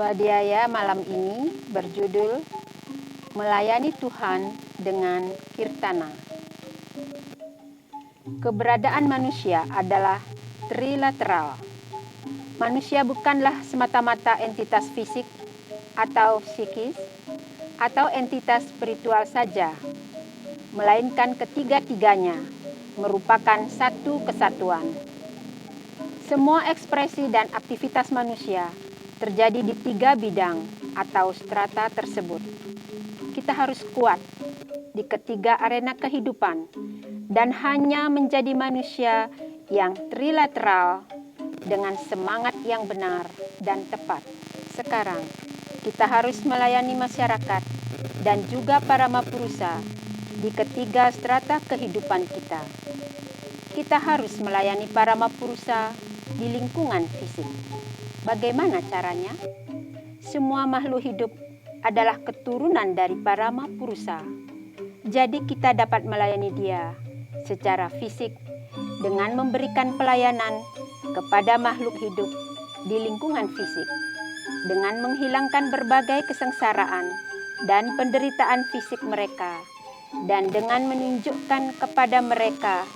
Swadhyaya malam ini berjudul Melayani Tuhan dengan Kirtana. Keberadaan manusia adalah trilateral. Manusia bukanlah semata-mata entitas fisik atau psikis atau entitas spiritual saja, melainkan ketiga-tiganya merupakan satu kesatuan. Semua ekspresi dan aktivitas manusia terjadi di tiga bidang atau strata tersebut. Kita harus kuat di ketiga arena kehidupan dan hanya menjadi manusia yang trilateral dengan semangat yang benar dan tepat. Sekarang, kita harus melayani masyarakat dan juga para mapurusa di ketiga strata kehidupan kita. Kita harus melayani para mapurusa di lingkungan fisik. Bagaimana caranya? Semua makhluk hidup adalah keturunan dari para mapurusa. Jadi kita dapat melayani dia secara fisik dengan memberikan pelayanan kepada makhluk hidup di lingkungan fisik, dengan menghilangkan berbagai kesengsaraan dan penderitaan fisik mereka, dan dengan menunjukkan kepada mereka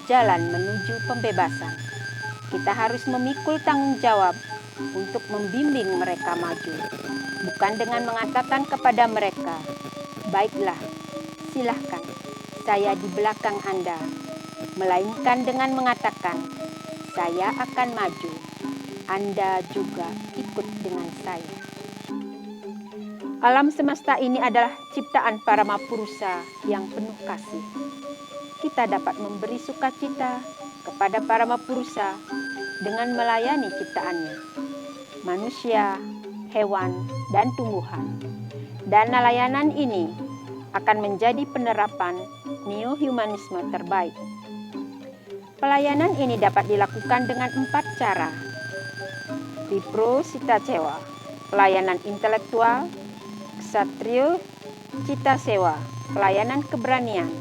jalan menuju pembebasan. Kita harus memikul tanggung jawab untuk membimbing mereka maju, bukan dengan mengatakan kepada mereka, "Baiklah, silahkan, saya di belakang Anda," melainkan dengan mengatakan, "Saya akan maju, Anda juga ikut dengan saya." Alam semesta ini adalah ciptaan para mapurusa yang penuh kasih. Kita dapat memberi sukacita kepada para mapurusa dengan melayani ciptaannya, manusia, hewan, dan tumbuhan. Dan layanan ini akan menjadi penerapan neo-humanisme terbaik. Pelayanan ini dapat dilakukan dengan 4 cara. Vipro Cita Sewa, pelayanan intelektual; Ksatrio Cita Sewa, pelayanan keberanian;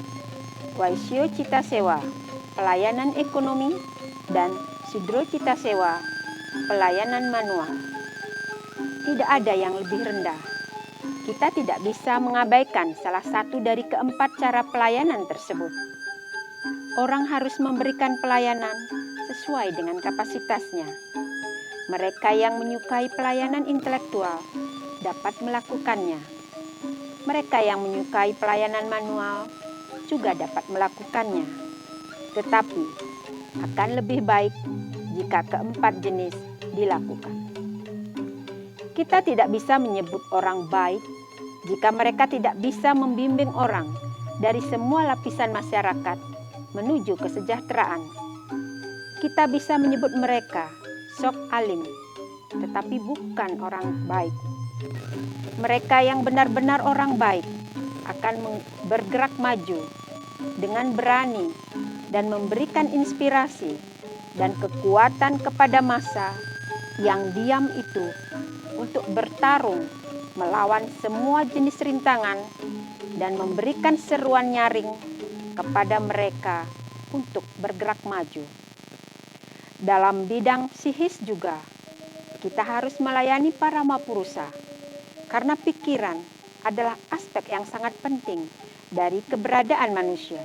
Waisyo Cita Sewa, pelayanan ekonomi; dan Sudro Cita Sewa, pelayanan manual. Tidak ada yang lebih rendah. Kita tidak bisa mengabaikan salah satu dari keempat cara pelayanan tersebut. Orang harus memberikan pelayanan sesuai dengan kapasitasnya. Mereka yang menyukai pelayanan intelektual dapat melakukannya. Mereka yang menyukai pelayanan manual juga dapat melakukannya. Tetapi akan lebih baik jika keempat jenis dilakukan. Kita tidak bisa menyebut orang baik jika mereka tidak bisa membimbing orang dari semua lapisan masyarakat menuju kesejahteraan. Kita bisa menyebut mereka sok alim, tetapi bukan orang baik. Mereka yang benar-benar orang baik akan bergerak maju dengan berani dan memberikan inspirasi dan kekuatan kepada massa yang diam itu untuk bertarung melawan semua jenis rintangan dan memberikan seruan nyaring kepada mereka untuk bergerak maju. Dalam bidang psikis juga, kita harus melayani para mapurusa, karena pikiran adalah aspek yang sangat penting dari keberadaan manusia.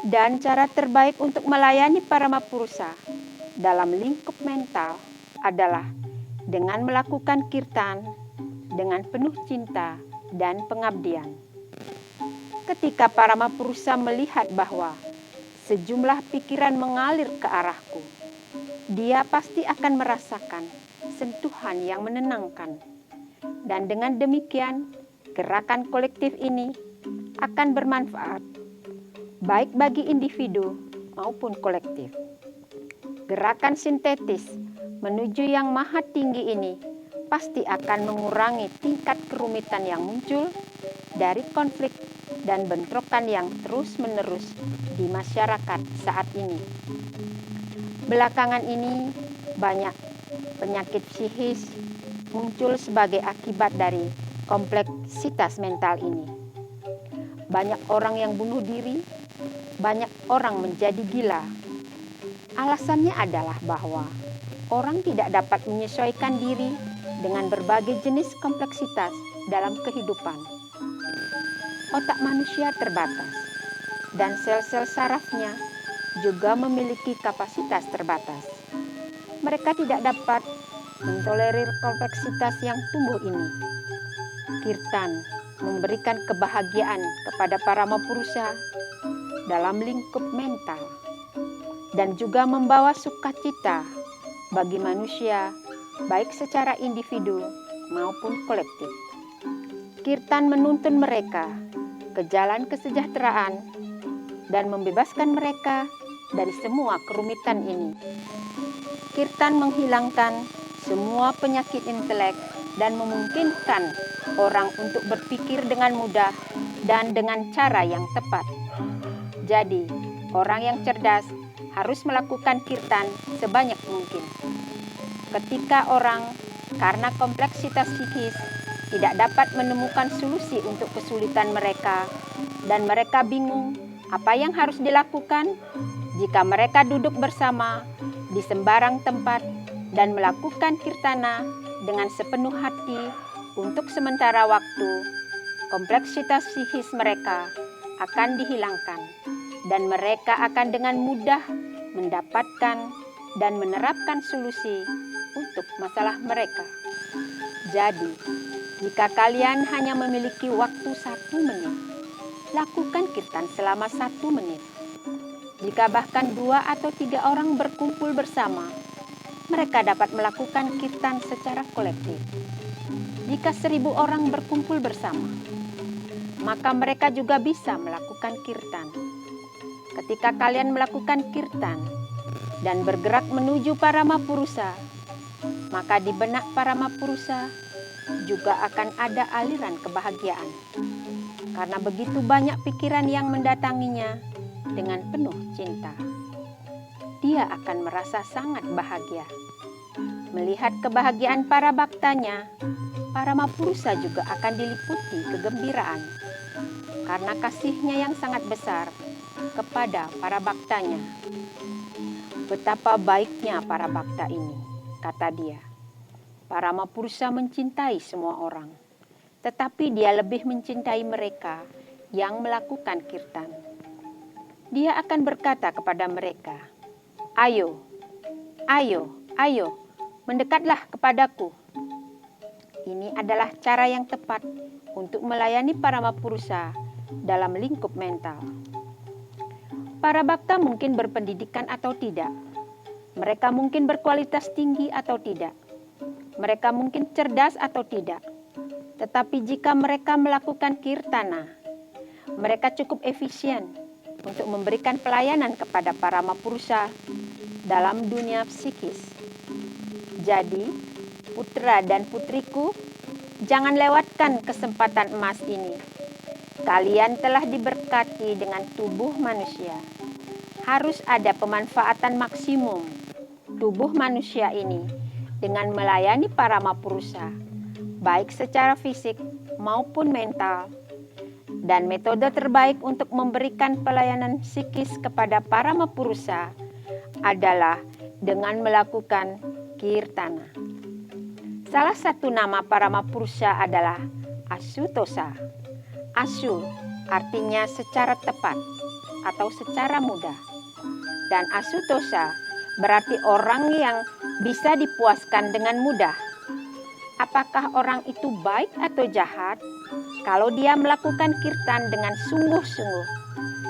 Dan cara terbaik untuk melayani para mapurusa dalam lingkup mental adalah dengan melakukan kirtan dengan penuh cinta dan pengabdian. Ketika para mapurusa melihat bahwa sejumlah pikiran mengalir ke arahku, dia pasti akan merasakan sentuhan yang menenangkan. Dan dengan demikian, gerakan kolektif ini akan bermanfaat baik bagi individu maupun kolektif. Gerakan sintetis menuju yang maha tinggi ini pasti akan mengurangi tingkat kerumitan yang muncul dari konflik dan bentrokan yang terus-menerus di masyarakat saat ini. Belakangan ini banyak penyakit psikis muncul sebagai akibat dari kompleksitas mental ini. Banyak orang yang bunuh diri, banyak orang menjadi gila. Alasannya adalah bahwa orang tidak dapat menyesuaikan diri dengan berbagai jenis kompleksitas dalam kehidupan. Otak manusia terbatas, dan sel-sel sarafnya juga memiliki kapasitas terbatas. Mereka tidak dapat mentolerir kompleksitas yang tumbuh ini. Kirtan memberikan kebahagiaan kepada para Mahapurusa dalam lingkup mental dan juga membawa sukacita bagi manusia baik secara individu maupun kolektif. Kirtan menuntun mereka ke jalan kesejahteraan dan membebaskan mereka dari semua kerumitan ini. Kirtan menghilangkan semua penyakit intelek dan memungkinkan orang untuk berpikir dengan mudah dan dengan cara yang tepat. Jadi, orang yang cerdas harus melakukan kirtan sebanyak mungkin. Ketika orang karena kompleksitas psikis tidak dapat menemukan solusi untuk kesulitan mereka dan mereka bingung apa yang harus dilakukan, jika mereka duduk bersama di sembarang tempat dan melakukan kirtana dengan sepenuh hati untuk sementara waktu, kompleksitas psikis mereka akan dihilangkan dan mereka akan dengan mudah mendapatkan dan menerapkan solusi untuk masalah mereka. Jadi, jika kalian hanya memiliki waktu 1 menit, lakukan kirtan selama 1 menit. Jika bahkan 2 atau 3 orang berkumpul bersama, mereka dapat melakukan kirtan secara kolektif. Jika 1000 orang berkumpul bersama, maka mereka juga bisa melakukan kirtan. Ketika kalian melakukan kirtan dan bergerak menuju para Mahapurusa, maka di benak para Mahapurusa juga akan ada aliran kebahagiaan. Karena begitu banyak pikiran yang mendatanginya dengan penuh cinta. Dia akan merasa sangat bahagia. Melihat kebahagiaan para baktanya, para Mahapurusa juga akan diliputi kegembiraan karena kasihnya yang sangat besar kepada para baktanya. Betapa baiknya para bakta ini, kata dia. Para Mahapurusa mencintai semua orang, tetapi dia lebih mencintai mereka yang melakukan kirtan. Dia akan berkata kepada mereka, "Ayo, ayo, ayo, mendekatlah kepadaku." Ini adalah cara yang tepat untuk melayani para Mahapurusa dalam lingkup mental. Para bakta mungkin berpendidikan atau tidak. Mereka mungkin berkualitas tinggi atau tidak. Mereka mungkin cerdas atau tidak. Tetapi jika mereka melakukan kirtana, mereka cukup efisien untuk memberikan pelayanan kepada para Mahapurusa dalam dunia psikis. Jadi, putra dan putriku, jangan lewatkan kesempatan emas ini. Kalian telah diberkati dengan tubuh manusia. Harus ada pemanfaatan maksimum tubuh manusia ini dengan melayani para Mahapurusa, baik secara fisik maupun mental. Dan metode terbaik untuk memberikan pelayanan psikis kepada para Mahapurusa adalah dengan melakukan kirtana. Salah satu nama para Mahapurusa adalah Asutosa. Asu artinya secara tepat atau secara mudah. Dan Asutosa berarti orang yang bisa dipuaskan dengan mudah. Apakah orang itu baik atau jahat? Kalau dia melakukan kirtan dengan sungguh-sungguh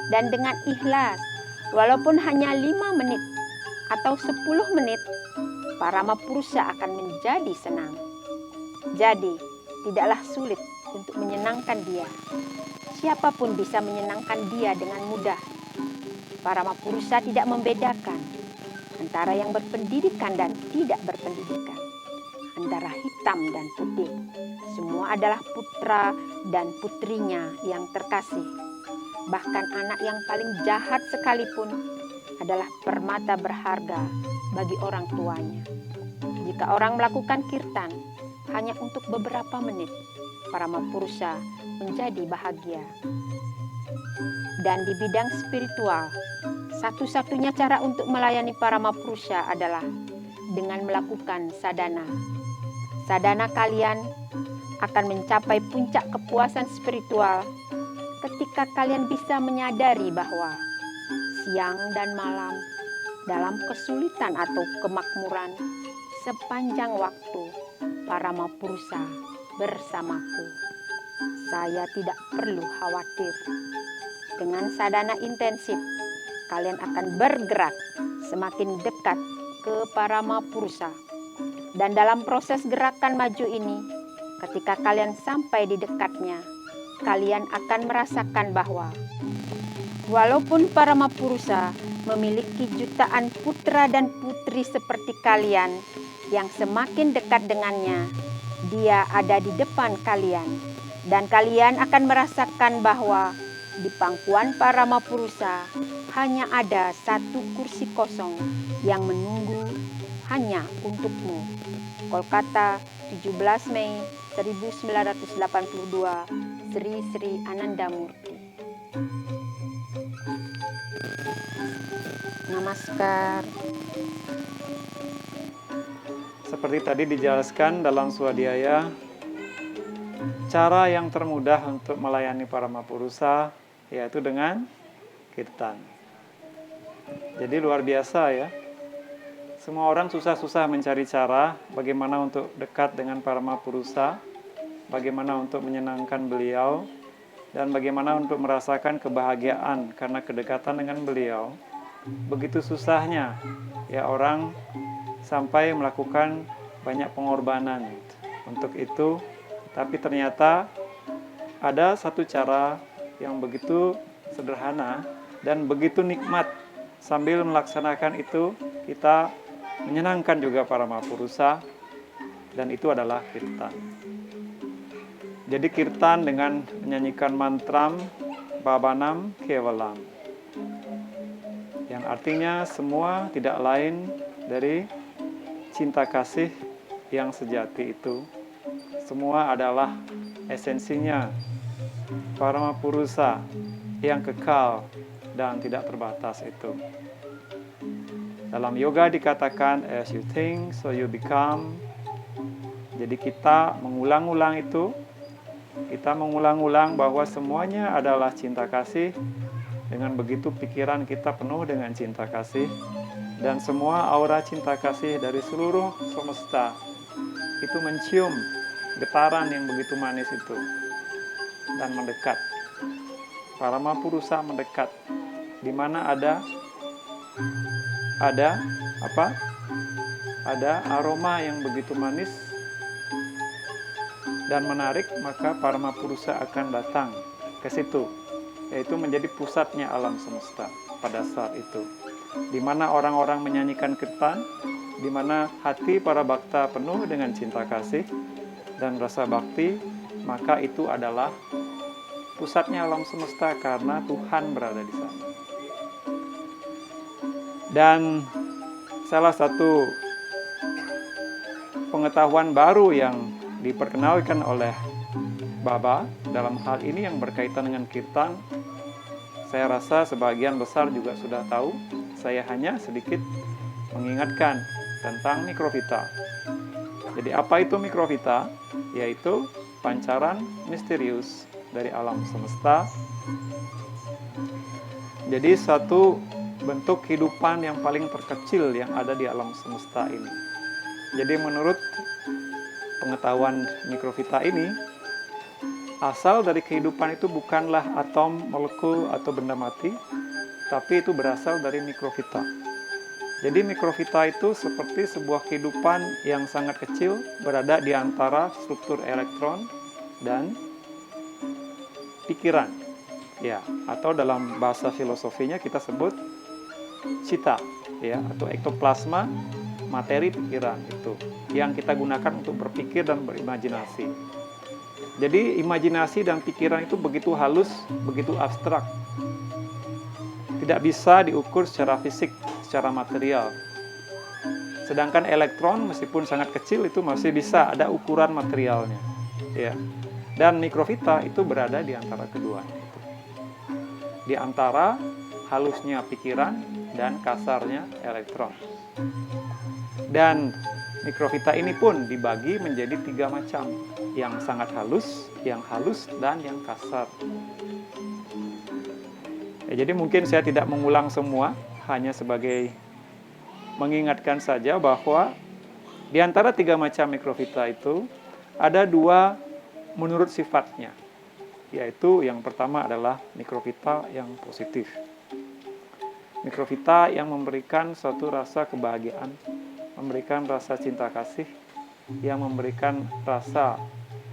dan dengan ikhlas, walaupun hanya 5 menit atau 10 menit, para Mahapurusa akan menjadi senang. Jadi, tidaklah sulit untuk menyenangkan dia. Siapapun bisa menyenangkan dia dengan mudah. Para Mahapurusa tidak membedakan antara yang berpendidikan dan tidak berpendidikan, antara hitam dan putih. Semua adalah putra dan putrinya yang terkasih. Bahkan anak yang paling jahat sekalipun adalah permata berharga bagi orang tuanya. Jika orang melakukan kirtan hanya untuk beberapa menit, para Mahapurusa menjadi bahagia. Dan di bidang spiritual, satu-satunya cara untuk melayani para Mahapurusa adalah dengan melakukan sadhana. Sadana kalian akan mencapai puncak kepuasan spiritual ketika kalian bisa menyadari bahwa siang dan malam dalam kesulitan atau kemakmuran sepanjang waktu Paramapurusa bersamaku. Saya tidak perlu khawatir. Dengan sadana intensif, kalian akan bergerak semakin dekat ke Paramapurusa. Dan dalam proses gerakan maju ini, ketika kalian sampai di dekatnya, kalian akan merasakan bahwa walaupun Paramapurusa memiliki jutaan putra dan putri seperti kalian yang semakin dekat dengannya, dia ada di depan kalian. Dan kalian akan merasakan bahwa di pangkuan Paramapurusa hanya ada satu kursi kosong yang menunggu hanya untukmu. Kolkata, 17 Mei 1982, Sri Sri Anandamurti. Namaskar. Seperti tadi dijelaskan dalam swadhyaya, cara yang termudah untuk melayani Paramapurusa yaitu dengan kirtan. Jadi luar biasa ya. Semua orang susah-susah mencari cara bagaimana untuk dekat dengan Paramapurusa, bagaimana untuk menyenangkan beliau, dan bagaimana untuk merasakan kebahagiaan karena kedekatan dengan beliau. Begitu susahnya ya orang sampai melakukan banyak pengorbanan untuk itu. Tapi ternyata ada satu cara yang begitu sederhana dan begitu nikmat. Sambil melaksanakan itu, kita menyenangkan juga Paramapurusa, dan itu adalah kirtan. Jadi kirtan dengan menyanyikan mantram Bhavanam Kevalam, yang artinya semua tidak lain dari cinta kasih yang sejati itu. Semua adalah esensinya Paramapurusa yang kekal dan tidak terbatas itu. Dalam yoga dikatakan as you think, so you become. Jadi kita mengulang-ulang itu. Kita mengulang-ulang bahwa semuanya adalah cinta kasih. Dengan begitu pikiran kita penuh dengan cinta kasih. Dan semua aura cinta kasih dari seluruh semesta itu mencium getaran yang begitu manis itu. Dan mendekat. Paramapurusa mendekat. Di mana ada aroma yang begitu manis dan menarik, maka Paramapurusa akan datang ke situ, yaitu menjadi pusatnya alam semesta pada saat itu, di mana orang-orang menyanyikan kirtan, di mana hati para bhakta penuh dengan cinta kasih dan rasa bakti, maka itu adalah pusatnya alam semesta karena Tuhan berada di sana. Dan salah satu pengetahuan baru yang diperkenalkan oleh Baba dalam hal ini yang berkaitan dengan kirtan, saya rasa sebagian besar juga sudah tahu. Saya hanya sedikit mengingatkan tentang mikrofita. Jadi apa itu mikrofita? Yaitu pancaran misterius dari alam semesta. Jadi satu bentuk kehidupan yang paling terkecil yang ada di alam semesta ini. Jadi menurut pengetahuan mikrofita ini, asal dari kehidupan itu bukanlah atom, molekul, atau benda mati, tapi itu berasal dari mikrofita. Jadi mikrofita itu seperti sebuah kehidupan yang sangat kecil, berada di antara struktur elektron dan pikiran. Ya, atau dalam bahasa filosofinya kita sebut cita, ya, atau ektoplasma, materi pikiran itu yang kita gunakan untuk berpikir dan berimajinasi. Jadi imajinasi dan pikiran itu begitu halus, begitu abstrak, tidak bisa diukur secara fisik, secara material. Sedangkan elektron meskipun sangat kecil itu masih bisa ada ukuran materialnya, ya. Dan mikrofita itu berada di antara keduanya, di antara halusnya pikiran dan kasarnya elektron. Dan Mikrofita ini pun dibagi menjadi 3 macam, yang sangat halus, dan yang kasar. Jadi mungkin saya tidak mengulang semua, hanya sebagai mengingatkan saja bahwa di antara 3 macam mikrofita itu, ada 2 menurut sifatnya, yaitu yang pertama adalah mikrofita yang positif. Mikrofita yang memberikan suatu rasa kebahagiaan, memberikan rasa cinta kasih, yang memberikan rasa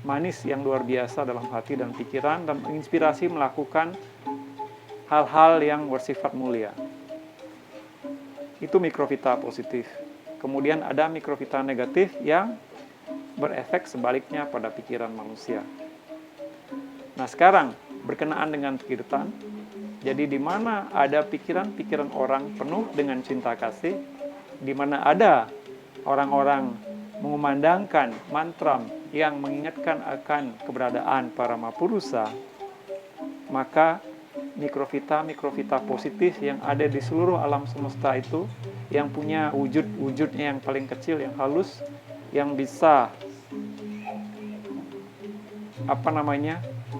manis yang luar biasa dalam hati dan pikiran, dan menginspirasi melakukan hal-hal yang bersifat mulia. Itu mikrofita positif. Kemudian ada mikrofita negatif yang berefek sebaliknya pada pikiran manusia. Nah, sekarang berkenaan dengan kirtan, jadi di mana ada pikiran-pikiran orang penuh dengan cinta kasih, di mana ada orang-orang mengumandangkan mantra yang mengingatkan akan keberadaan para Mahapurusa, maka mikrofita positif yang ada di seluruh alam semesta itu, yang punya wujudnya yang paling kecil, yang halus, yang bisa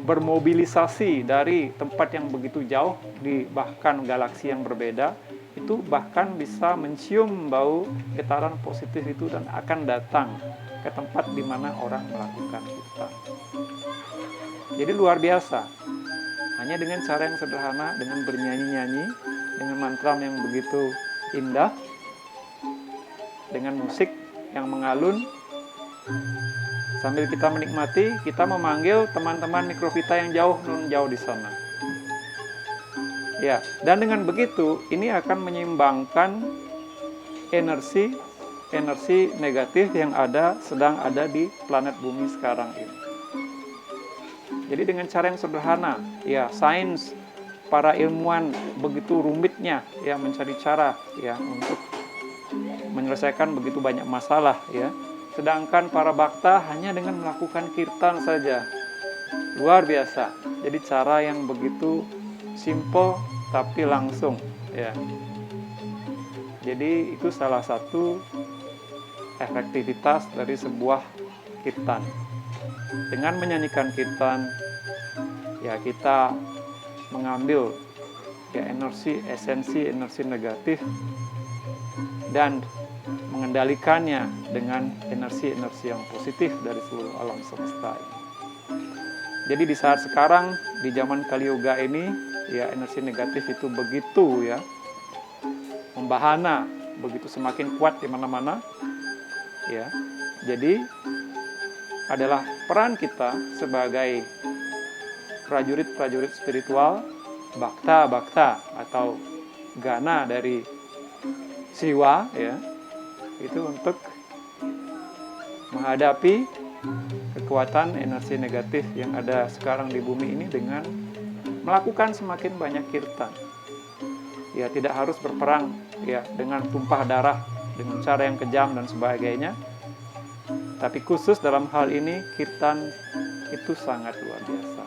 bermobilisasi dari tempat yang begitu jauh, di bahkan galaksi yang berbeda, itu bahkan bisa mencium bau getaran positif itu dan akan datang ke tempat di mana orang melakukan kirtan. Jadi luar biasa. Hanya dengan cara yang sederhana, dengan bernyanyi-nyanyi, dengan mantra yang begitu indah, dengan musik yang mengalun, sambil kita menikmati, kita memanggil teman-teman mikrofita yang jauh di sana. Ya, dan dengan begitu, ini akan menyeimbangkan energi negatif yang sedang ada di planet bumi sekarang ini. Jadi dengan cara yang sederhana, ya, sains, para ilmuwan begitu rumitnya ya mencari cara ya untuk menyelesaikan begitu banyak masalah ya. Sedangkan para bhakta hanya dengan melakukan kirtan saja. Luar biasa. Jadi cara yang begitu simple tapi langsung ya. Jadi itu salah satu efektivitas dari sebuah kirtan. Dengan menyanyikan kirtan, ya kita mengambil ya energi negatif dan mengendalikannya dengan energi yang positif dari seluruh alam semesta ini. Jadi di saat sekarang, di zaman Kali Yuga ini, ya energi negatif itu begitu ya membahana, begitu semakin kuat di mana-mana. Ya, jadi adalah peran kita sebagai prajurit-prajurit spiritual, bhakta atau gana dari Siwa ya, itu untuk menghadapi kekuatan energi negatif yang ada sekarang di bumi ini dengan melakukan semakin banyak kirtan. Ya, tidak harus berperang ya dengan tumpah darah, dengan cara yang kejam dan sebagainya. Tapi khusus dalam hal ini, kirtan itu sangat luar biasa.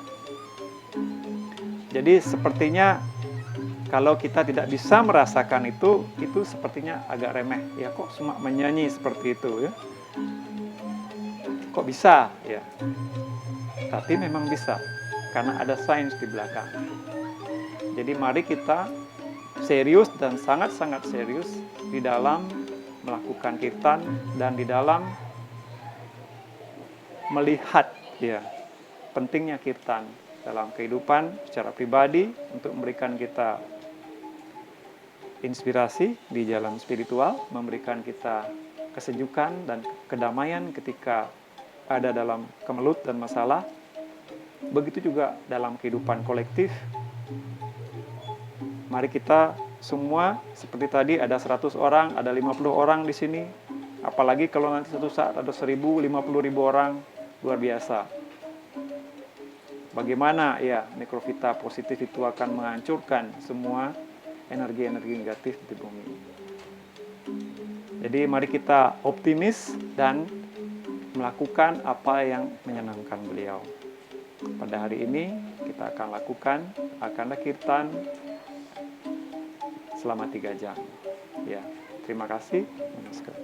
Jadi sepertinya kalau kita tidak bisa merasakan itu sepertinya agak remeh. Ya, kok cuma menyanyi seperti itu ya? Kok bisa ya? Tapi memang bisa, karena ada sains di belakang. Jadi mari kita serius dan sangat-sangat serius di dalam melakukan kirtan dan di dalam melihat ya pentingnya kirtan dalam kehidupan secara pribadi untuk memberikan kita inspirasi di jalan spiritual, memberikan kita kesejukan dan kedamaian ketika ada dalam kemelut dan masalah. Begitu juga dalam kehidupan kolektif. Mari kita semua, seperti tadi ada 100 orang, ada 50 orang di sini. Apalagi kalau nanti suatu saat ada 1.000, 50.000 orang, luar biasa. Bagaimana ya mikrofita positif itu akan menghancurkan semua energi-energi negatif di bumi. Jadi mari kita optimis dan melakukan apa yang menyenangkan beliau. Pada hari ini kita akan lakukan akanda kirtan selama 3 jam. Ya, terima kasih. Namaskar.